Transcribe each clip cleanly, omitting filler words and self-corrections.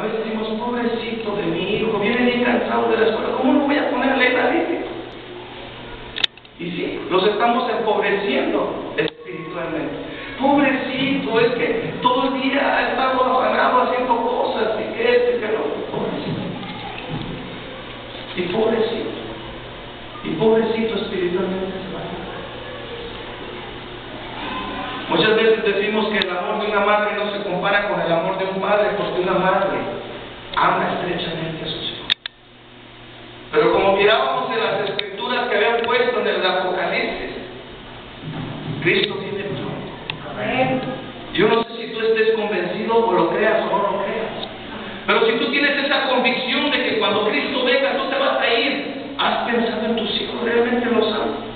A veces decimos, pobrecito de mi hijo, viene bien cansado de la escuela, ¿cómo no voy a ponerle la Biblia? Y sí, los estamos empobreciendo espiritualmente. Pobrecito, es que todo el día ha estado afanado haciendo cosas, y que esto y que lo pobrecito. Y pobrecito espiritualmente se va a quedar. Muchas veces decimos que el amor de una madre no se compara con el amor de un padre, porque una madre ama estrechamente a sus hijos. Pero como mirábamos en las escrituras que habían puesto en el Apocalipsis, Cristo viene pronto. Amén. Yo no sé si tú estés convencido o lo creas o no lo creas, pero si tú tienes esa convicción de que cuando Cristo venga tú te vas a ir, ¿has pensado en tus hijos? ¿Realmente los amas?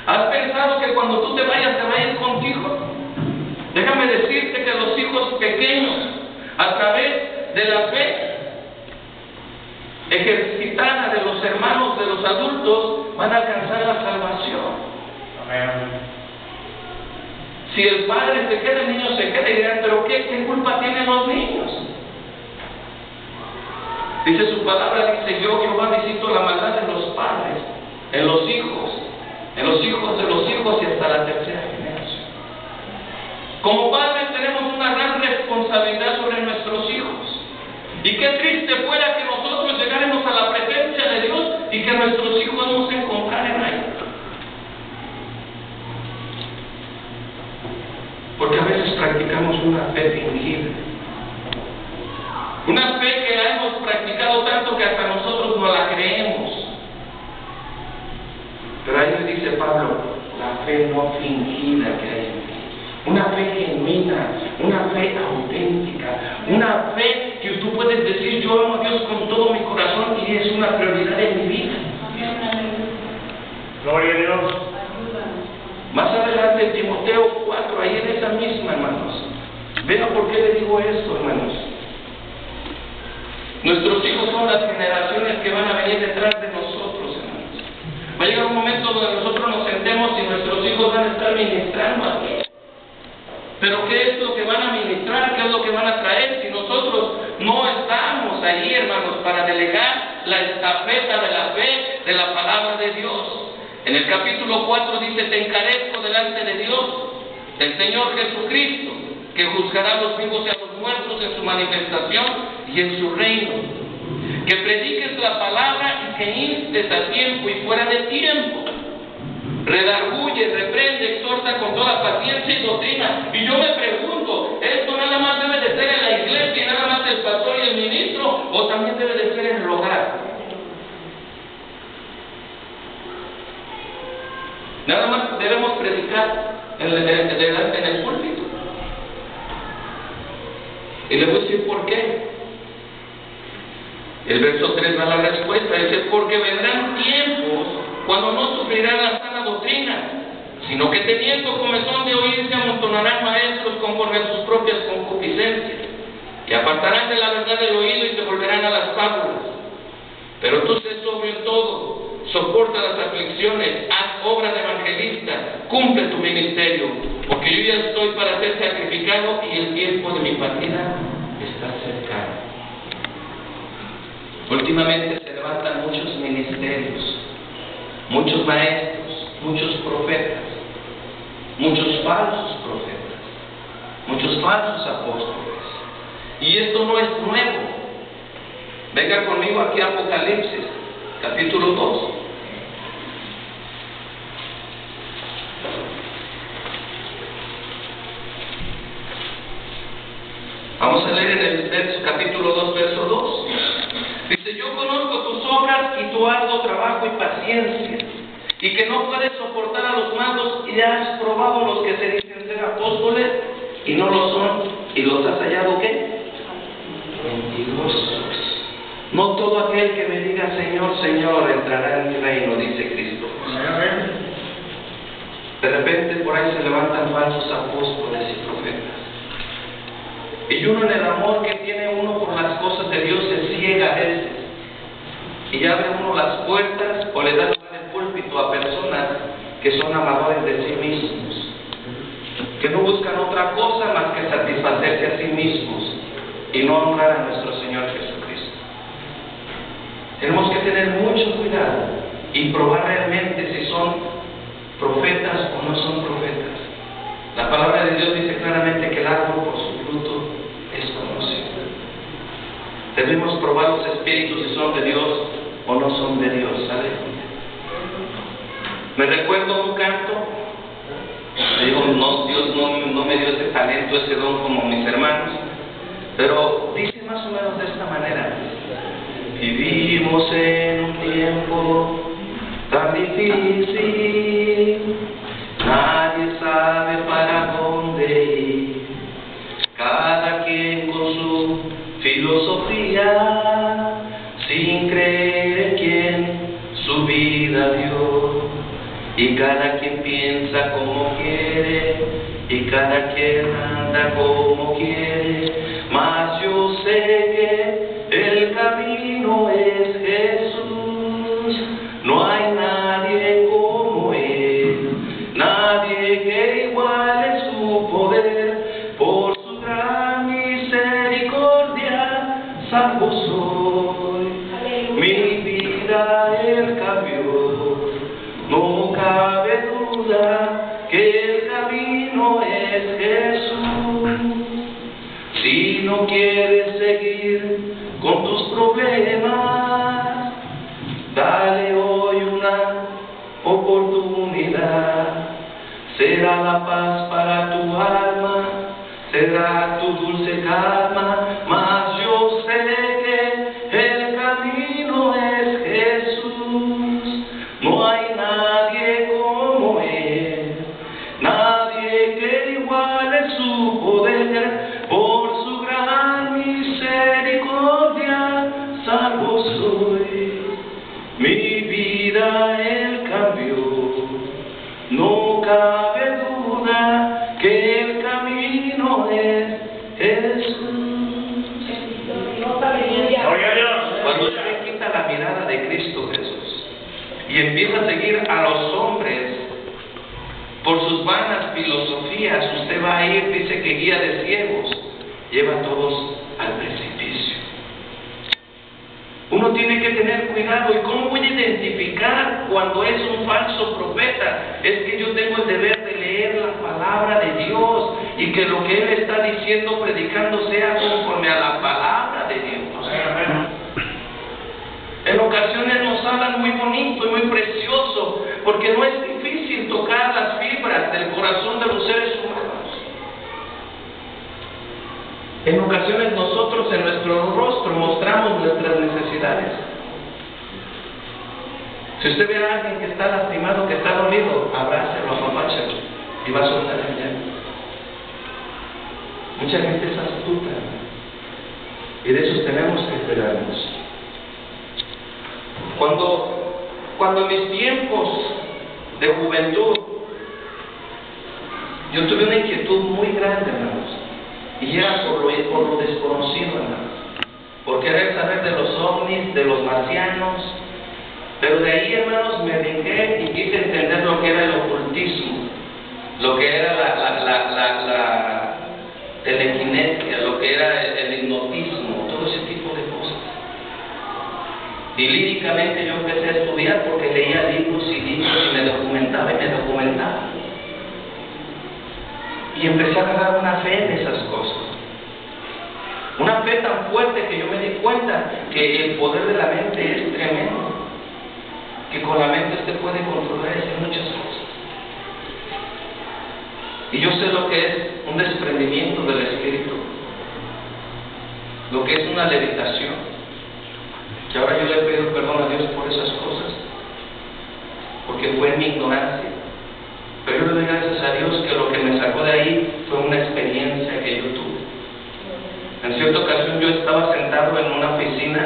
¿Has pensado que cuando tú te vayas te va a ir contigo? Déjame decirte que los hijos pequeños, a través de la fe ejercitada de los hermanos de los adultos, van a alcanzar la salvación. Amén. Si el padre se queda, el niño se queda y dirán, ¿pero qué culpa tienen los niños? Dice su palabra, dice, yo Jehová visito la maldad de los padres, en los hijos de los hijos y hasta la tercera generación. Como padres tenemos una gran responsabilidad sobre nuestros hijos. Y qué triste fuera que nosotros llegáramos a la presencia de Dios y que nuestros hijos no se encontraran ahí. Porque a veces practicamos una fe fingida. Una fe que la hemos practicado tanto que hasta nosotros no la creemos. Pero ahí le dice Pablo, la fe no fingida que hay en ti. Una fe genuina, una fe auténtica, una fe que tú puedes decir, yo amo a Dios con todo mi corazón y es una prioridad en mi vida. Gloria a Dios. Más adelante en Timoteo 4, ahí en esa misma, hermanos. Vean por qué le digo esto, hermanos. Nuestros hijos son las generaciones que van a venir detrás de nosotros, hermanos. Va a llegar un momento donde nosotros nos sentemos y nuestros hijos van a estar ministrando aquí. Pero ¿qué es lo que van a ministrar? ¿Qué es lo que van a traer? Si nosotros no estamos ahí, hermanos, para delegar la estafeta de la fe, de la palabra de Dios. En el capítulo 4 dice, te encarezco delante de Dios, del Señor Jesucristo, que juzgará a los vivos y a los muertos en su manifestación y en su reino. Que prediques la palabra y que instes a tiempo y fuera de tiempo. Redarguye, reprende, exhorta con toda paciencia y doctrina. Y yo me pregunto, ¿esto nada más debe de ser en la iglesia y nada más el pastor y el ministro? ¿O también debe de ser en el hogar? Nada más debemos predicar en el púlpito. Y le voy a decir por qué. El verso 3 da la respuesta, dice, porque vendrán tiempos cuando no sufrirán la sana doctrina, sino que teniendo comezón de oír se amontonarán maestros conforme a sus propias concupiscencias, y apartarán de la verdad del oído y se volverán a las fábulas. Pero tú sé sobrio en todo, soporta las aflicciones, haz obra de evangelista, cumple tu ministerio, porque yo ya estoy para ser sacrificado y el tiempo de mi partida está cercano. Últimamente se levantan muchos ministerios, muchos maestros, muchos profetas, muchos falsos profetas, muchos falsos apóstoles. Y esto no es nuevo. Venga conmigo aquí a Apocalipsis, capítulo 2. Vamos a leer en el capítulo 2, verso 2. Dice, yo conozco tus obras y tu arduo trabajo y paciencia, y que no puedes soportar a los malos, y has probado los que se dicen ser apóstoles y no lo son, y los has hallado ¿qué? Mentirosos. No todo aquel que me diga Señor, Señor entrará en mi reino, dice Cristo. De repente por ahí se levantan falsos apóstoles y profetas. Y uno en el amor que tiene uno por las cosas de Dios se ciega a veces. Y abre uno las puertas o le da lugar el púlpito a personas que son amadores de sí mismos, que no buscan otra cosa más que satisfacerse a sí mismos y no honrar a nuestro Señor Tenemos que tener mucho cuidado y probar realmente si son profetas o no son profetas. La palabra de Dios dice claramente que el árbol por su fruto es conocido. Debemos probar los espíritus si son de Dios o no son de Dios, ¿sabe? Me recuerdo un canto, digo, no, Dios no me dio ese talento, ese don como mis hermanos, pero dice más o menos de esta manera: vivimos en un tiempo tan difícil, nadie sabe para dónde ir, cada quien con su filosofía, sin creer en quien su vida dio, y cada quien piensa como quiere, y cada quien anda como quiere, mas yo sé que el camino es Jesús, no hay nadie como Él, nadie que iguale su poder, por su gran misericordia salvo soy. Mi vida Él cambió, no cabe duda que el camino es Jesús. Si no quieres seguir con tus problemas, dale hoy una oportunidad. Será la paz para tu alma, será tu dulce calma, mas yo sé que el camino es Jesús. No hay nadie como Él, nadie que iguale su poder, por su gran misericordia salvo soy. Mi vida Él cambió, no cabe duda que el camino es Jesús. Cuando usted quita la mirada de Cristo Jesús y empieza a seguir a los hombres por sus vanas filosofías, usted va a ir, dice que guía de ciegos, lleva a todos al precipicio. Uno tiene que tener cuidado. ¿Y cómo voy a identificar cuando es un falso profeta? Es que yo tengo el deber de leer la palabra de Dios y que lo que Él está diciendo, predicando, sea conforme a la palabra de Dios. En ocasiones nos hablan muy bonito y muy precioso, porque no es difícil tocar las fibras del corazón de los seres humanos. En ocasiones nosotros en nuestro rostro mostramos nuestras necesidades. Si usted ve a alguien que está lastimado, que está dolido, abrácelo, apapáchalo y va a soltar el llanto. Mucha gente es astuta y de esos tenemos que cuidarnos. Cuando en mis tiempos de juventud yo tuve una inquietud muy grande, hermanos, y era por lo desconocido, hermanos, por querer saber de los ovnis, de los marcianos. Pero de ahí, hermanos, me brinqué y quise entender lo que era el ocultismo, lo que era la telequinesia, lo que era el hipnotismo, todo ese tipo de cosas. Y líricamente yo empecé a estudiar porque leía libros y me documentaba. Y empecé a agarrar una fe en esas cosas. Una fe tan fuerte que yo me di cuenta que el poder de la mente es tremendo. Que con la mente usted puede controlar muchas cosas. Y yo sé lo que es un desprendimiento del espíritu, lo que es una levitación, que ahora yo le pido perdón a Dios por esas cosas, porque fue mi ignorancia. Pero yo le doy gracias a Dios que lo que me sacó de ahí fue una experiencia que yo tuve. En cierta ocasión yo estaba sentado en una oficina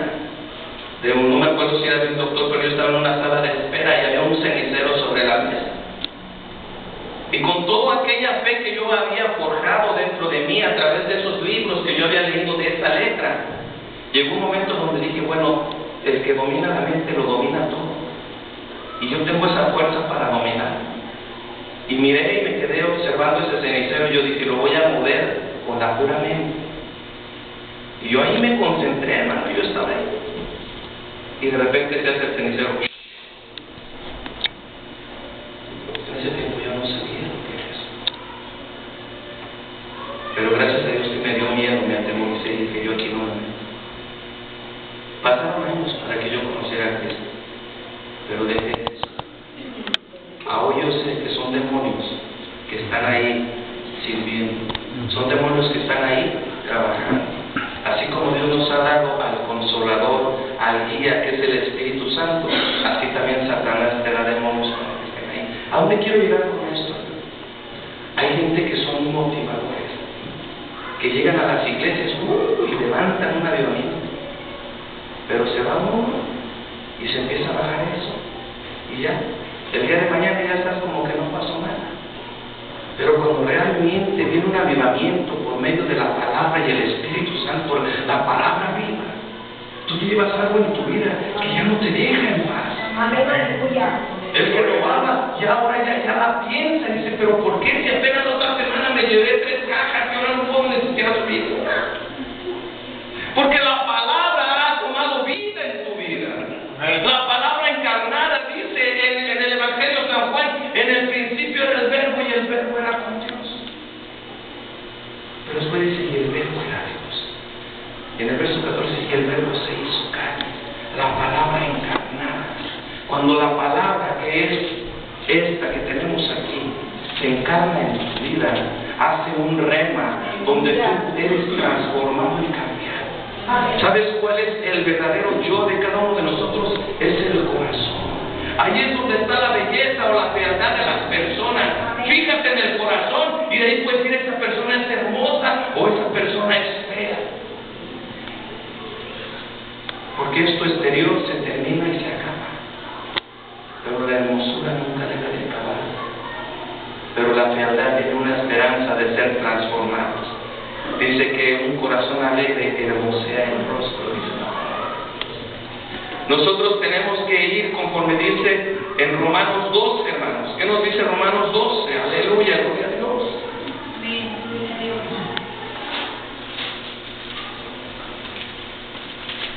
no me acuerdo si era de un doctor, pero yo estaba en una sala de espera y había un cenicero sobre la mesa. Y con toda aquella fe que yo había forjado dentro de mí a través de esos libros que yo había leído de esa letra, llegó un momento donde dije, bueno, el que domina la mente lo domina todo. Y yo tengo esa fuerza para dominar. Y miré y me quedé observando ese cenicero y yo dije, lo voy a mover con la pura mente. Y yo ahí me concentré, hermano, yo estaba ahí. y de repente se hace el cenicero. En ese tiempo yo no sabía lo que era eso. Pero gracias a Dios que me dio miedo, me atemoricé y dije, yo aquí no me meto. Pasaron años para que yo conociera a Cristo, pero dejé eso. Ahora yo sé que son demonios que están ahí sirviendo, son demonios que están ahí trabajando. Así como Dios nos ha dado al Consolador, al Guía, que es el Espíritu Santo, así también Satanás te da demonios para que estén ahí. ¿A dónde quiero llegar con esto? Hay gente que son motivadores, que llegan a las iglesias y levantan un avivamiento, pero se va uno y se empieza a bajar eso, y ya, el día de mañana ya estás como que no pasó nada. Pero cuando realmente viene un avivamiento por medio de la palabra y el Espíritu Santo, la palabra viva, tú llevas algo en tu vida que ya no te deja en paz. El que robaba, ya ahora ya la piensa y dice, pero ¿por qué si apenas la otra semana me llevé 3 cajas y ahora no puedo ni siquiera subir? Porque la palabra ha tomado vida en tu vida. La palabra encarnada dice en el Evangelio de San Juan, en el principio era el verbo y el verbo era con Dios. Pero después dice, y el verbo era Dios. Y en el verso 14 dice, y el verbo se hizo carne. La palabra encarnada. Cuando la palabra que es esta que tenemos aquí se encarna en tu vida, hace un rema donde tú eres transformado y cambiado. ¿Sabes cuál es el verdadero yo de cada uno de nosotros? Es el corazón. Ahí es donde está la belleza o la fealdad de las personas. Fíjate en el corazón y de ahí puedes decir, esa persona es hermosa o esa persona es fea. Porque esto exterior se termina y se acaba. Pero la hermosura nunca deja de acabar. Pero la fealdad tiene una esperanza de ser transformados. Dice que un corazón alegre hermosea el rostro, dice la palabra. Nosotros tenemos que ir conforme dice en Romanos 12, hermanos. ¿Qué nos dice Romanos 12? Aleluya, gloria a Dios.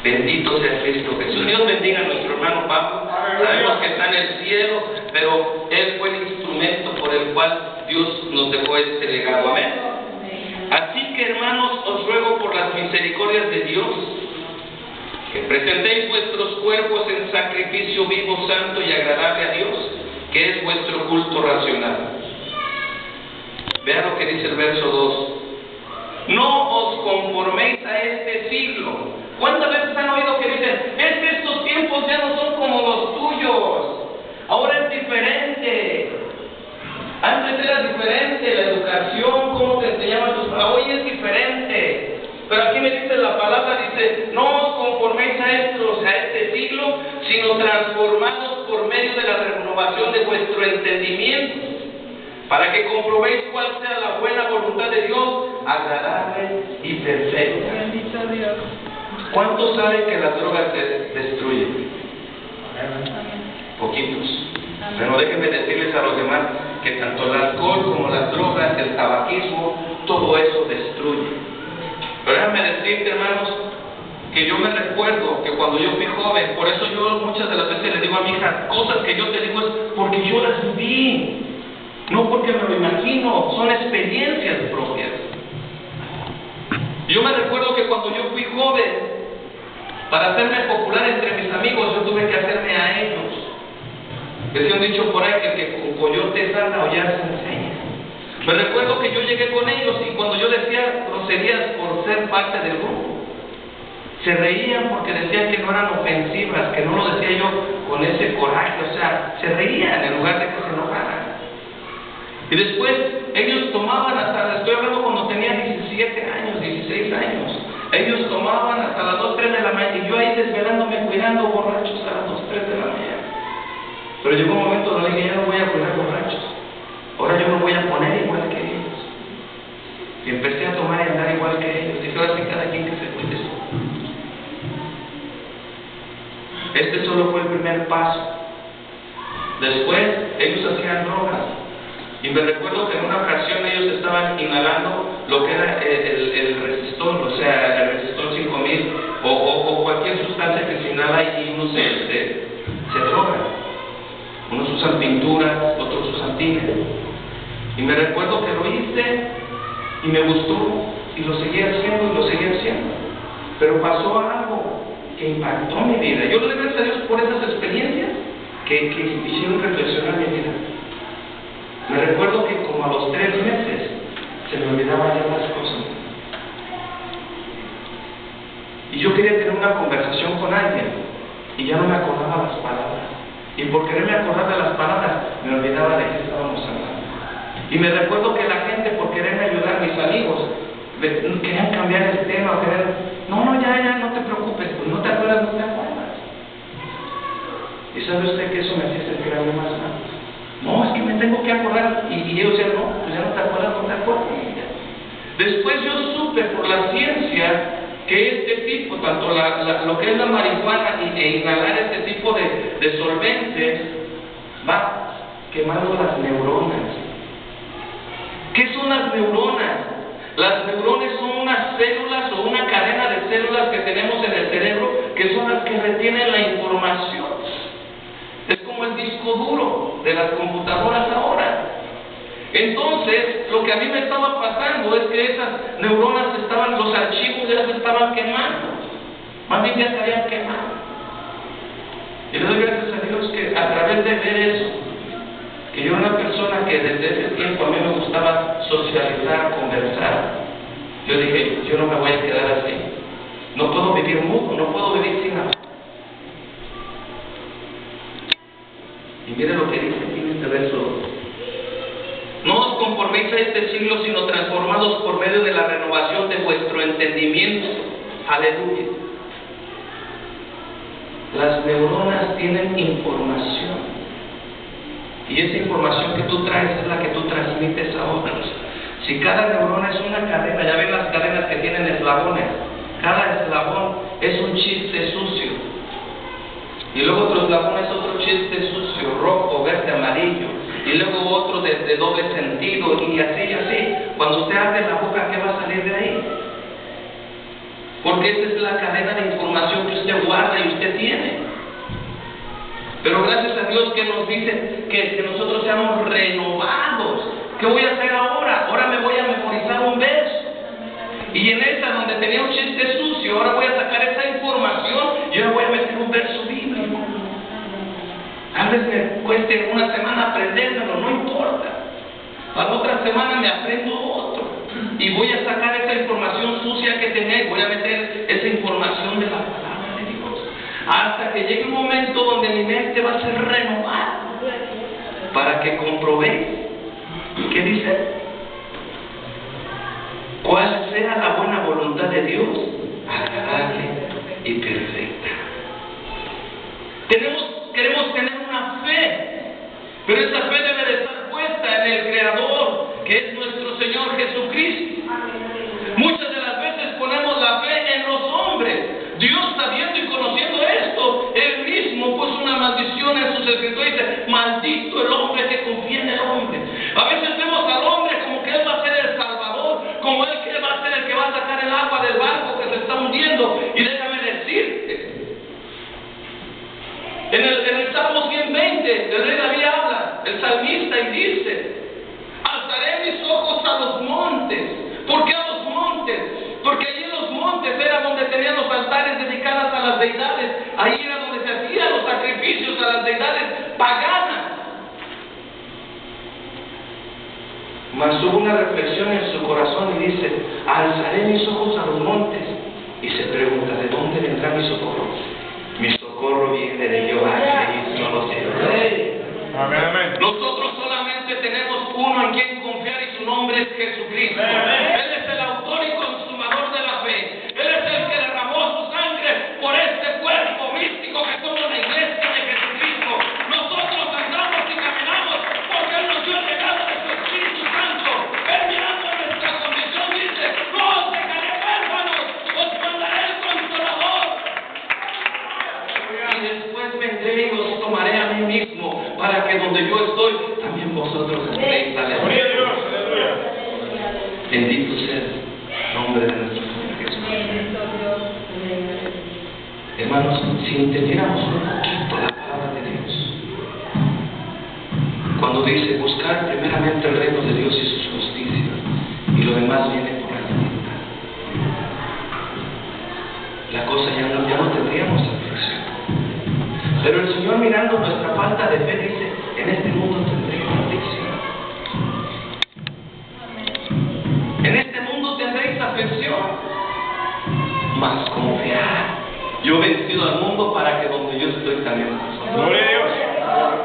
Bendito sea Cristo Jesús. Dios bendiga a nuestro hermano Pablo. Sabemos que está en el cielo, pero él fue el instrumento por el cual Dios nos dejó este legado. Amén. Así que, hermanos, os ruego por las misericordias de Dios que presentéis vuestros cuerpos en sacrificio vivo, santo y agradable a Dios, que es vuestro culto racional. Vean lo que dice el verso 2. No os conforméis a este siglo. ¿Cuántas veces han oído que dicen, es que estos tiempos ya no son como los tuyos? Ahora es diferente. Antes era diferente la educación, cómo te enseñaban tus padres. Hoy es diferente. Pero aquí me dice la palabra, dice, no os conforméis a este siglo, sino transformados por medio de la renovación de vuestro entendimiento, para que comprobéis cuál sea la buena voluntad de Dios, agradable y perfecta. Bendito Dios. ¿Cuántos saben que las drogas destruyen? Poquitos. Pero déjenme decirles a los demás que tanto el alcohol como las drogas, el tabaquismo, todo eso destruye. Pero déjame decirte, hermanos, que yo me recuerdo que cuando yo fui joven, por eso yo muchas de las veces le digo a mi hija, cosas que yo te digo es porque yo las viví, no porque me lo imagino, son experiencias propias. Yo me recuerdo que cuando yo fui joven, para hacerme popular entre mis amigos, yo tuve que hacerme a ellos. Decía un dicho por ahí que el que con coyotes anda o ya se enseña. Me recuerdo que yo llegué con ellos y cuando yo decía groserías por ser parte del grupo, se reían porque decían que no eran ofensivas, que no lo decía yo con ese coraje, o sea, se reían en lugar de que se enojaran. Y después ellos tomaban hasta, estoy hablando cuando tenía 17 años, 16 años, ellos tomaban hasta las 2, 3 de la mañana y yo ahí desvelándome cuidando borrachos a las 2, 3 de la mañana. Pero llegó un momento donde dije, ya no voy a cuidar borrachos, ahora yo me voy a poner igual que ellos. Y empecé a tomar y andar igual que ellos. Dije, ahora sí, cada quien que se cuide eso. Este solo fue el primer paso. Después ellos hacían drogas. Y me recuerdo que en una ocasión ellos estaban inhalando lo que era el resistor, o sea, el resistor 5000 o cualquier cualquier sustancia que se inhala y uno se droga. Unos usan pintura, otros usan tiner. Y me recuerdo que lo hice y me gustó y lo seguía haciendo y lo seguía haciendo. Pero pasó algo que impactó mi vida. Yo le doy gracias a Dios por esas experiencias que hicieron reflexionar mi vida. Me recuerdo que como a los 3 meses se me olvidaban ya las cosas. Y yo quería tener una conversación con alguien y ya no me acordaba las palabras. Y por quererme acordar de las palabras, me olvidaba de qué estábamos hablando. Y me recuerdo que la gente, por quererme ayudar, mis amigos, querían cambiar el tema, no, ya, no te preocupes, pues no te acuerdas, no te acuerdas. ¿Y sabe usted que eso me hacía sentir algo más mal? No, es que me tengo que acordar. Y ellos decían, no, pues ya no te acuerdas, no te acuerdas. Después yo supe por la ciencia que este tipo, tanto lo que es la marihuana e inhalar este tipo de solventes, va quemando las neuronas. ¿Qué son las neuronas? Las neuronas son unas células o una cadena de células que tenemos en el cerebro que son las que retienen la información. Es como el disco duro de las computadoras ahora. Entonces, lo que a mí me estaba pasando es que esas neuronas los archivos ya se estaban quemando. Más bien ya se habían quemado. Y le doy gracias a Dios que a través de ver eso, que yo era una persona que desde ese tiempo a mí me gustaba socializar, conversar. Yo dije, yo no me voy a quedar así. No puedo vivir mudo, no puedo vivir sin nada. Y mire lo que dice aquí en este verso 2. No os conforméis a este siglo, sino transformados por medio de la renovación de vuestro entendimiento. Aleluya. Las neuronas tienen información. Y esa información que tú traes es la que tú transmites a otros. Si cada neurona es una cadena, ya ven las cadenas que tienen eslabones. Cada eslabón es un chiste sucio. Y luego otro eslabón es otro chiste sucio, rojo, verde, amarillo. Y luego otro de doble sentido, y así. Cuando usted abre la boca, ¿qué va a salir de ahí? Porque esa es la cadena de información que usted guarda y usted tiene. Pero gracias a Dios que nos dice que nosotros seamos renovados. ¿Qué voy a hacer ahora? Ahora me voy a memorizar un verso. Y en esa donde tenía un chiste sucio, ahora voy a sacar esa información y ahora voy a meter un verso bíblico. Tal vez me cueste una semana aprendérmelo, no importa. A la otra semana me aprendo otro. Y voy a sacar esa información sucia que tenía y voy a meter esa información de la palabra de Dios. Hasta que llegue un momento donde mi mente va a ser renovada. Para que comprobéis. ¿Qué dice? ¿Cuál sea la buena voluntad de Dios? Agradable y perfecta. Queremos tener una fe, pero esa fe debe de estar puesta en el Creador, que es nuestro Señor Jesucristo. Muchas de las veces ponemos la fe en los hombres. Dios, sabiendo y conociendo esto, Él mismo puso una maldición en sus escrituras y dice, maldito el hombre que confía en el hombre. A veces vemos al hombre como que Él va a ser el Salvador, como Él que va a ser el que va a sacar el agua del barco que se está hundiendo. Y déjame decirte, en el Salmo 120, el rey David habla, el salmista, y dice, alzaré mis ojos a los montes. ¿Por qué a los montes? Porque allí en los montes era donde tenían los altares dedicados a las deidades. Ahí era donde se hacían los sacrificios a las deidades paganas. Mas hubo una reflexión en su corazón y dice, alzaré mis ojos a los montes. Y se pregunta, ¿de dónde vendrá mi socorro? Mi socorro viene de Jehová, que hizo los cielos. Amén. Nosotros solamente tenemos uno en quien confiar y su nombre es Jesucristo. Él es el autor y consumador de la fe. Él es el que derramó su sangre por este cuerpo místico que somos la iglesia de Jesucristo. Nosotros andamos y caminamos porque Él nos dio el regalo de su Espíritu Santo. Él mirando nuestra condición dice, no os dejaré huérfanos, os mandaré el Consolador. Y después vendré y os tomaré a mí mismo, para que donde yo estoy, también vosotros estéis. Aleluya. Bendito sea el nombre de nuestro Señor Jesús. Hermanos, si entendiéramos un poquito la palabra de Dios, cuando dice buscar primeramente el reino de Dios y sus justicias, y lo demás viene por añadidura, la cosa ya no tendríamos aflicción. Pero el Señor, mirando nuestra falta de fe, dice: en este mundo tendréis aflicción. En este mundo tendréis aflicción, mas confiad. Yo he vencido al mundo para que donde yo estoy también vosotros. Gloria a Dios.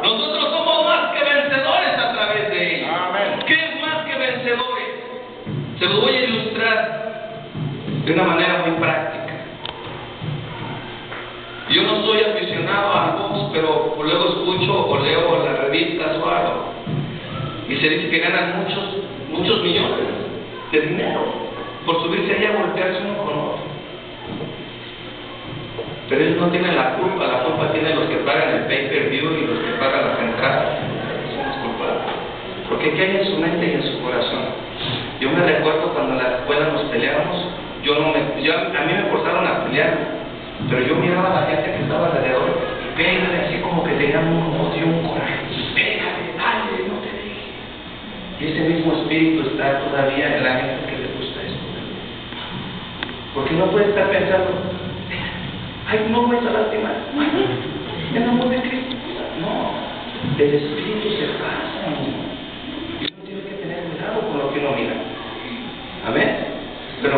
Nosotros somos más que vencedores a través de ellos. Amén. ¿Qué es más que vencedores? Se lo voy a ilustrar de una manera muy práctica. Yo no soy aficionado al box, pero luego escucho o leo las revistas o algo, y se dice que ganan muchos millones de dinero por subirse ahí a golpearse uno con otro. Pero ellos no tienen la culpa tienen los que pagan el pay-per-view y los que pagan las entradas. Son los culpables. Porque ¿qué hay en su mente y en su corazón? Yo me recuerdo cuando en la escuela nos peleábamos, a mí me forzaron a pelear, pero yo miraba a la gente que estaba alrededor y pégale, así como que tenían un odio, un coraje. Pégale, dale, no te dejes. Y ese mismo espíritu está todavía en la gente que le gusta esto. Porque no puede estar pensando: ay, no me vas a lastimar. En el amor de Cristo. No, el espíritu se pasa, amigo. Y uno tiene que tener cuidado con lo que uno mira. Amén. Pero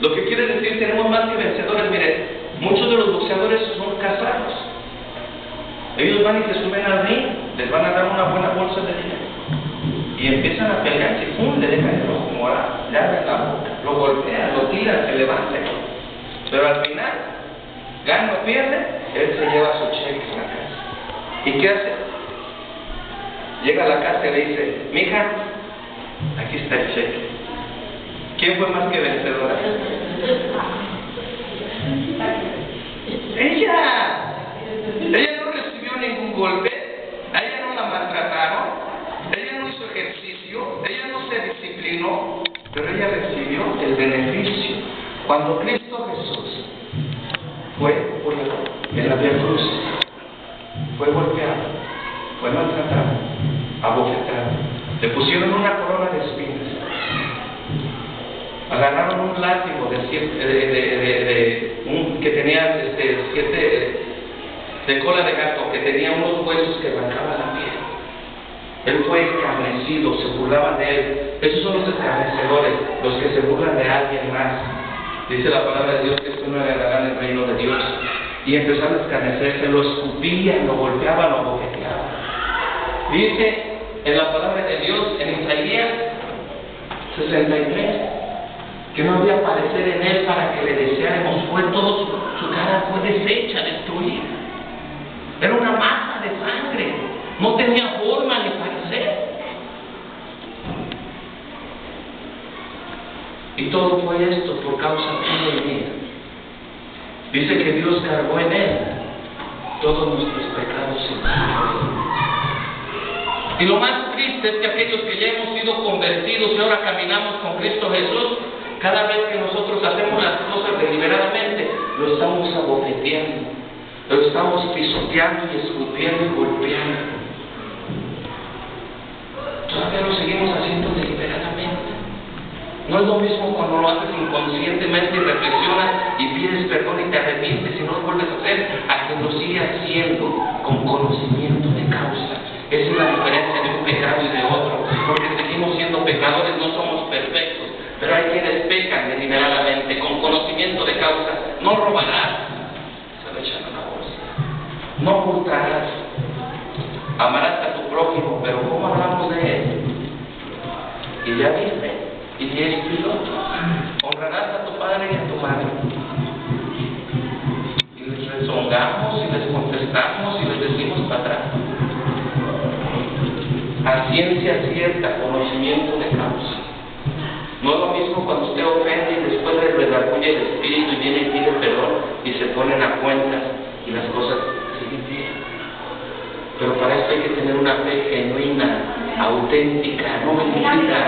lo que quiere decir, tenemos más que vencedores. Mire, muchos de los boxeadores son casados. Ellos van y se suben al ring, les van a dar una buena bolsa de dinero y empiezan a pelearse. ¡Pum! Le dejan el ojo morado, le abren la boca, lo golpean, lo tiran, se levantan. Pero al final, gana o pierde, él se lleva su cheque a la casa. ¿Y qué hace? Llega a la casa y le dice: mija, aquí está el cheque. ¿Quién fue más que vencedora? ¡Ella! Ella no recibió ningún golpe, a ella no la maltrataron, ella no hizo ejercicio, ella no se disciplinó, pero ella recibió el beneficio. Cuando Cristo Jesús fue por en la vía cruz, fue golpeado, fue maltratado, abofetado, le pusieron una corona de espinas, agarraron un látigo que tenía 7 de cola de gato, que tenía unos huesos que arrancaban la piel. Él fue escarnecido, se burlaban de él. Esos son los escarnecedores, los que se burlan de alguien más. Dice la palabra de Dios que esto no heredará en el reino de Dios. Y empezaron a escarnecerse, lo escupían, lo golpeaban, lo bofeteaban. Dice en la palabra de Dios, en Isaías 63, que no había parecer en él para que le deseáramos. Fue todo su cara fue deshecha, destruida. Era una masa de sangre, no tenía forma ni parecer. Y todo fue esto por causa tuya y mía. Dice que Dios cargó en él todos nuestros pecados y males. Y lo más triste es que aquellos que ya hemos sido convertidos y ahora caminamos con Cristo Jesús, cada vez que nosotros hacemos las cosas deliberadamente, lo estamos abofeteando, lo estamos pisoteando y escupiendo y golpeando. Todavía lo seguimos haciendo deliberadamente. No es lo mismo cuando lo haces inconscientemente y reflexionas y pides perdón y te arrepientes y no lo vuelves a hacer, a que lo sigas haciendo con conocimiento de causa. Esa es la diferencia de un pecado y de otro, porque seguimos siendo pecadores, no somos perfectos. Pero hay quienes pecan deliberadamente, con conocimiento de causa. No robarás, se lo echan a la bolsa. No hurtarás. Amarás a tu prójimo, pero ¿cómo hablamos de él? Y ya viste, y esto y lo otro. Honrarás a tu padre y a tu madre. Y les rezongamos, y les contestamos, y les decimos para atrás. A ciencia cierta, conocimiento de causa. No es lo mismo cuando usted ofende y después le redarguye el espíritu y viene y pide perdón y se ponen a cuentas y las cosas siguen bien. Pero para eso hay que tener una fe genuina, auténtica, no mentira.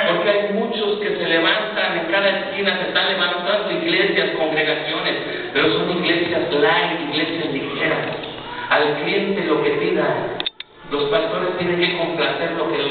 Porque hay muchos que se levantan en cada esquina, se están levantando iglesias, congregaciones, pero son iglesias light, iglesias ligeras. Al cliente lo que pida, los pastores tienen que complacer lo que